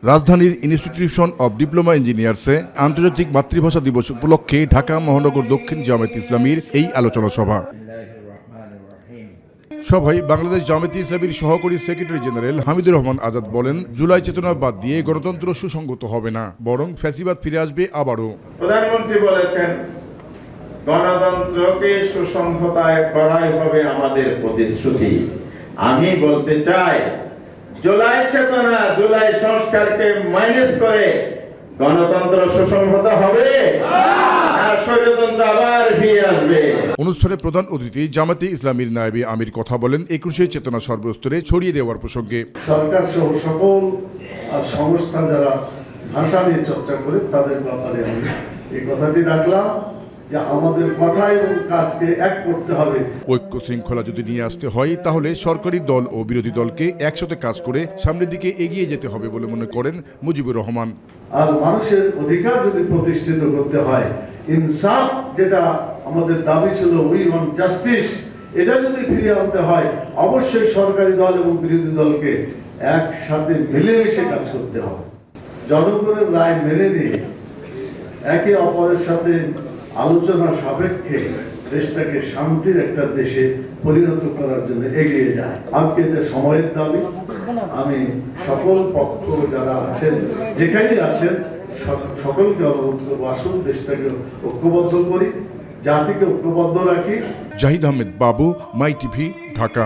রাজধানীর institution of diploma ইঞ্জিনিয়ার্সে আন্তর্জাতিক মাতৃভাষা দিবস উপলক্ষে ঢাকা মহানগর দক্ষিণ জামায়াত ইসলামীর এই আলোচনা সভা। সভায় বাংলাদেশ জামায়াত ইসলামীর সহকারী সেক্রেটারি জেনারেল হামিদুর রহমান আজাদ বলেন, জুলাই চেতনা বাদ দিয়ে গণতন্ত্র সুসংগত হবে না, বরং ফ্যাসিবাদ ফিরে আসবে আবারও। প্রধানমন্ত্রী বলেছেন, গণতন্ত্রকে সুসংহতায় করাই হবে আমাদের প্রতিশ্রুতি। আমি বলতে চাই, জুলাই চেতনা, জুলাই সংস্কারকে মাইনাস করে গণতন্ত্র সুসংহত হবে আর স্বৈরতন্ত্র আবার ফিরে আসবে। অনুষ্ঠানে প্রধান অতিথি জামায়াতে ইসলামীর নায়েবে আমির কথা বলেন 21শে চেতনা সর্বস্তরে ছড়িয়ে দেওয়ার প্রসঙ্গে। সরকার সহ সকল সংস্থা যারা ভাষা নিয়ে চর্চা করে তাদের ব্যাপারে আমি এই কথাটি রাখলাম যে আমাদের কথা এবং কাজকে এক করতে হবে। ঐক্য শৃঙ্খলা যদি নিয়ে আসতে হয়, তাহলে সরকারি দল ও বিরোধী দলকে একসাথে কাজ করে সামনের দিকে এগিয়ে যেতে হবে বলে মনে করেন মুজিবুর রহমান। আর মানুষের অধিকার যদি প্রতিষ্ঠিত করতে হয়, ইনসাফ যেটা আমাদের দাবি ছিল, উই ওয়ান্ট জাস্টিস, এটা যদি ফিরিয়ে আনতে হয়, অবশ্যই সরকারি দল এবং বিরোধী দলকে একসাথে মিলেমিশে কাজ করতে হবে। জনগণের রায় মেনে নিয়ে একে অপরের সাথে আলোচনা সাপেক্ষে দেশটাকে শান্তির একটা দেশে পরিণত করার জন্য এগিয়ে যায়। আজকে যে সময়ের দাবি, আমি সকল পক্ষ যারা আছেন, যেখানেই আছেন, সকলকে অনুরোধ করবো, আসুন দেশটাকে ঐক্যবদ্ধ করি, জাতিকে ঐক্যবদ্ধ রাখি। জাহিদ আহমেদ বাবু, মাই টিভি, ঢাকা।